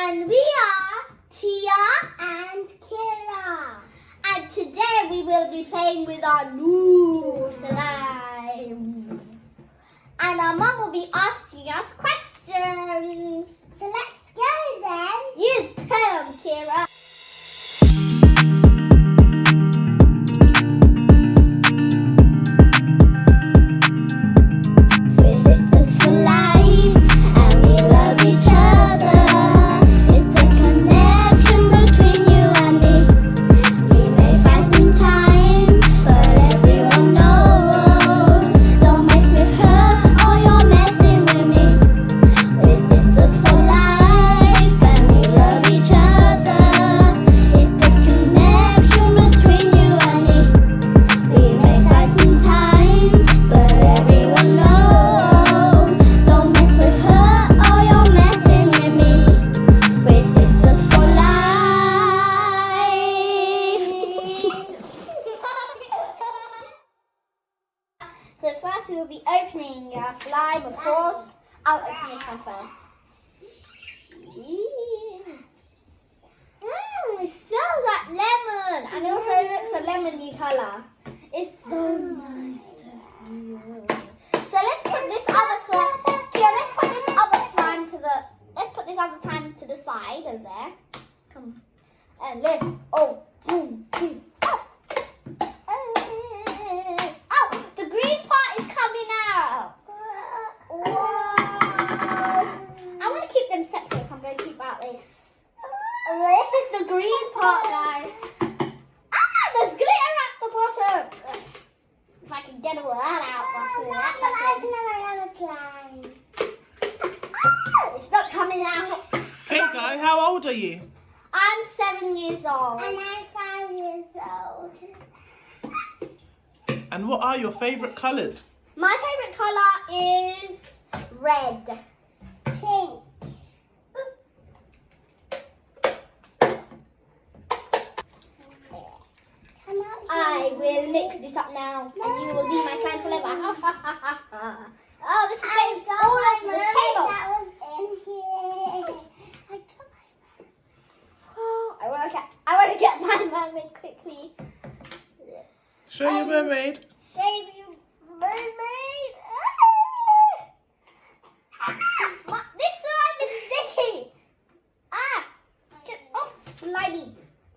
And we are Tia and Kira. And today we will be playing with our new slime. And our mum will be asking us questions. So let's go then. You tell them, Kira. So first we will be opening our slime, of course. I'll open this one first. It smells like lemon, and it also looks a lemony colour. It's so nice to feel. So let's put this other slime. Here, let's put this other slime to the. Let's put this other slime to the side over there. Come on, and let's. Oh, please. This is the green part, guys. There's glitter at the bottom. If I can get all that out. I can open slime. It's not coming out. Hey guy, how old are you? I'm 7 years old. And I'm 5 years old. And what are your favourite colours? My favourite colour is red. Pink. I will mix this up now, and you will be my slime forever. Oh, this is getting all over the table. That was in here. Oh, I want to get my mermaid quickly. Show your mermaid. Save you, mermaid. This slime is sticky. Get off, slimy.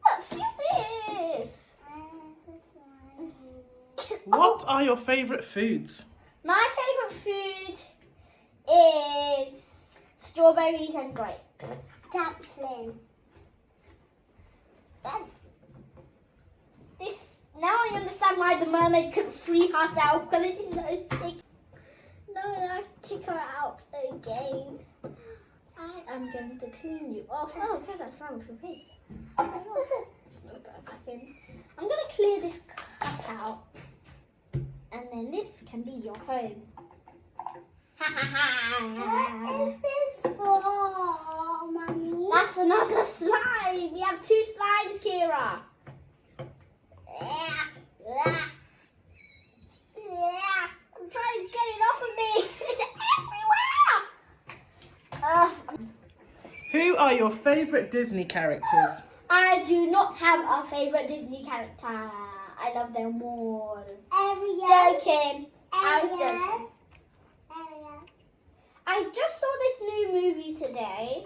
Look, feel this. What are your favourite foods? My favourite food is strawberries and grapes. Dumpling. Now I understand why the mermaid couldn't free herself, because this is so sticky. No, I have to kick her out again. I am going to clean you off. Oh, because that slime with your face. I'm going to put it back in. I'm going to clear this cup out. And then this can be your home. What is this for, Mummy? That's another slime. We have 2 slimes, Kira. I'm trying to get it off of me. It's everywhere. Who are your favourite Disney characters? I do not have a favourite Disney character. I love them all. Ariel. Joking. I was joking. Ariel. I just saw this new movie today.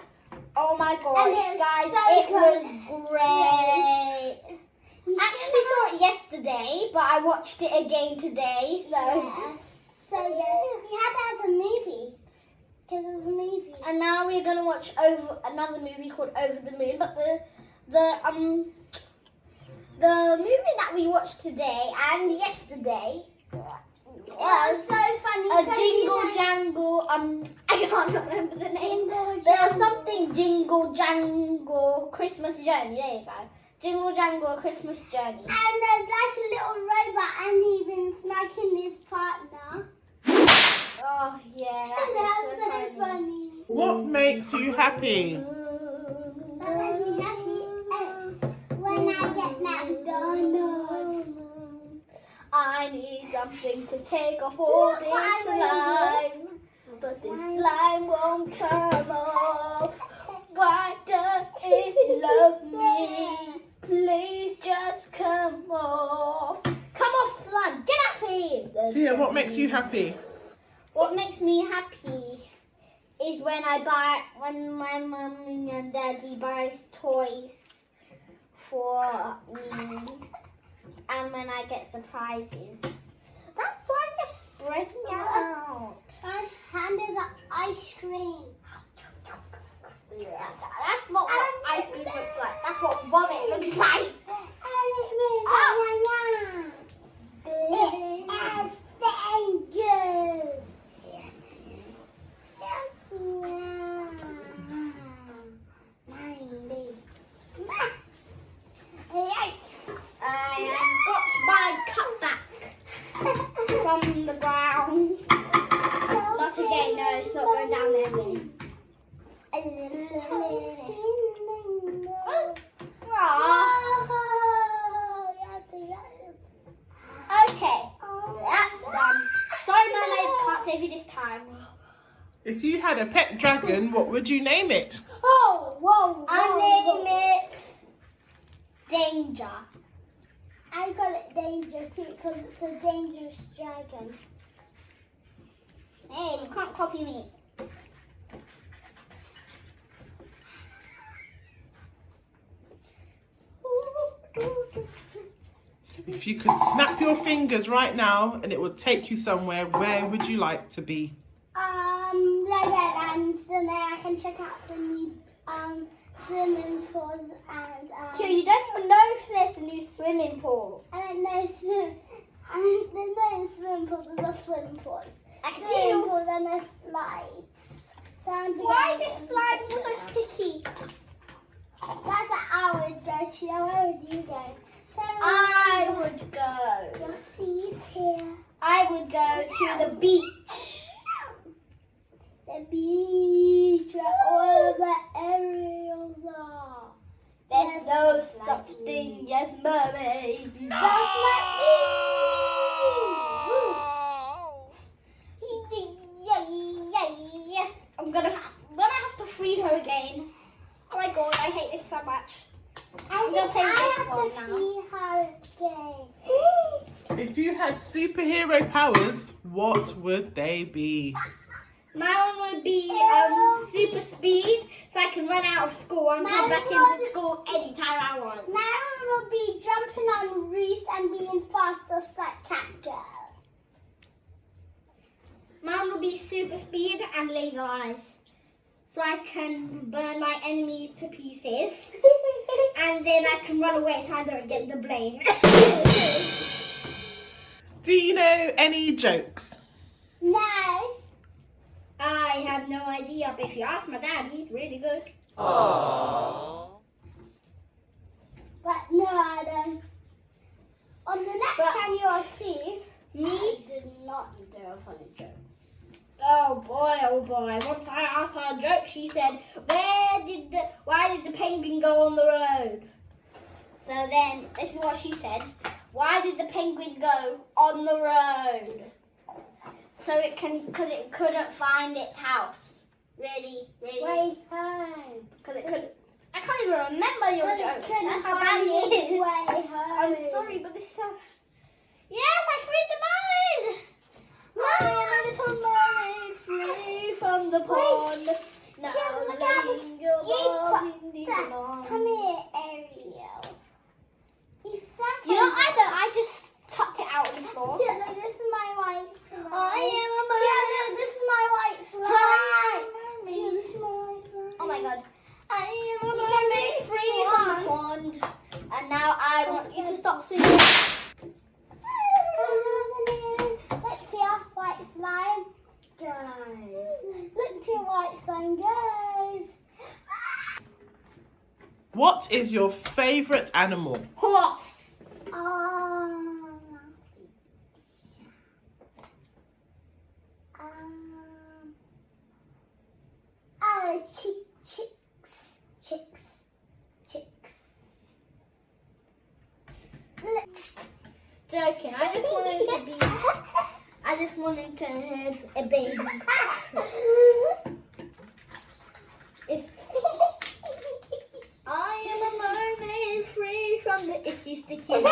Oh my gosh, And guys, so it was great. Actually saw it yesterday, but I watched it again today, so. Yes. So good. We had that as a movie. Because it was a movie. And now we're gonna watch another movie called Over the Moon, but the movie that we watched today and yesterday was so funny. a Jingle Jangle. I can't remember the name. There was something Jingle Jangle Christmas Journey. There you go. Jingle Jangle Christmas Journey. And there's like a little robot, and he's been smacking his partner. Oh yeah, that That's was so funny. What makes you happy? That makes me happy. When I get McDonald's. I need something to take off all this slime, but this slime won't come off. Why does happy? What makes me happy is when my mummy and daddy buys toys for me, and when I get surprises. That's like just spreading out. And there's an ice cream. Yeah, that's not what ice cream looks like. That's what vomit looks like. And it moves. It has fingers. I got my cup back from the ground. Not again, no, it's not going down there again. Okay, that's done. Sorry, Mermaid, can't save you this time. If you had a pet dragon, what would you name it? Oh, whoa. I name it Danger. I got it Danger too because it's a dangerous dragon. Hey, you can't copy me. If you could snap your fingers right now and it would take you somewhere, where would you like to be? Legoland, so then I can check out the new swimming pools and Kira, you don't even know if there's a new swimming pool. and then there's no swimming pools, there's just swimming pools. I can see Swimming you. pools and there's slides. So I'm Why together. is this slide so sticky? That's where I would go to. Where would you go? So I would go. You'll see us here. I would go to the beach. The beach where all of the aerials are. There's Yes, no just like such me. thing as mermaids. Just like me. I'm gonna have to free her again. Oh my god, I hate this so much. I'm gonna play this have one to now. free her again. If you had superhero powers, what would they be? My one would be super speed, so I can run out of school and come Mine back would- into school anytime I want. My one will be jumping on roofs and being fast just like Catgirl. Mine will be super speed and laser eyes, so I can burn my enemy to pieces, and then I can run away so I don't get the blame. Do you know any jokes? No. I have no idea, but if you ask my dad, he's really good. But no, I don't. On the next But- time you'll see, Me? I did not do a funny joke. Oh boy. Once I asked her a joke, she said, why did the penguin go on the road? So then, this is what she said. Why did the penguin go on the road? Because it couldn't find its house. Really? Way home. Because it couldn't. I can't even remember your But joke. it couldn't That's how bad find it its is. way home. I'm sorry, but this is so... Yes, I freed the mermaid! I am a little mermaid free from the pond. Now Kim, look at the letting go of in the Dad, pond. come here, Ariel. You suck. You know, I just tucked it out on the floor. Tia, look, this is my white slime. I am a Tia, mermaid. look, this is my white slime. Hi, Tia, mermaid. this is my white slime. Oh my god. I am a You can mermaid make free it from the pond. And now I want you to stop singing. Look, Tia, white slime. Guys. Look, Tia, white slime, guys. What is your favourite animal? Horse. Chicks. Joking. I just wanted to have a baby. It's I am a mermaid free from the itchy sticky.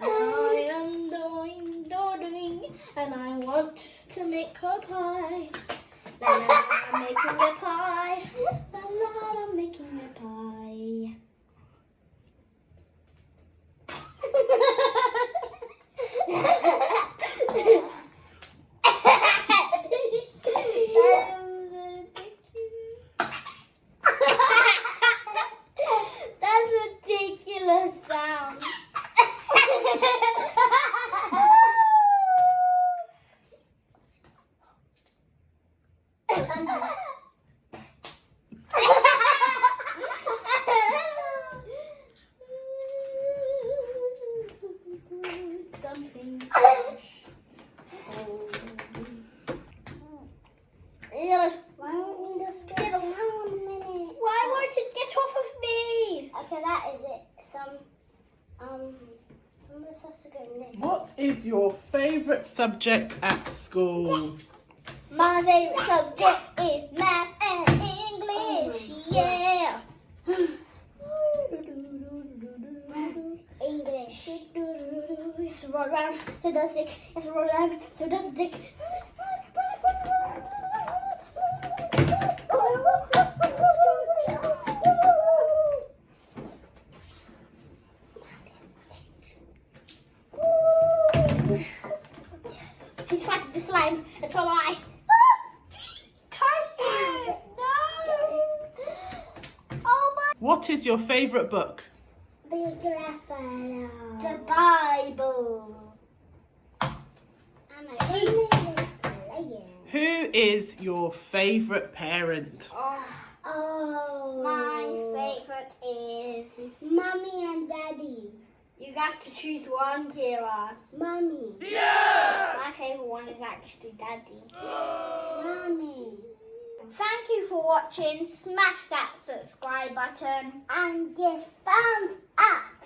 I am doing and I want to make a pie. La la la, I'm making a pie. La la, I'm making a pie. That's ridiculous sound. Dumpling. Why don't you just get down a minute? Why won't it get off of me? Okay, that is it. Some of this has to go in this. What is your favourite subject at school? My favorite subject is math and English. Yeah. English. You have to roll around so it doesn't stick. You have to roll around so it doesn't stick. He's fighting the slime, and so am I. Curse you! No! Oh my! What is your favourite book? The Grappalo. The Bible. And my favorite player. Who is your favourite parent? Oh. My favorite is. Mommy and Daddy. You have to choose one, Kira. Mommy. My favorite one is actually Daddy. Mommy. Thank you for watching. Smash that subscribe button. And give thumbs up.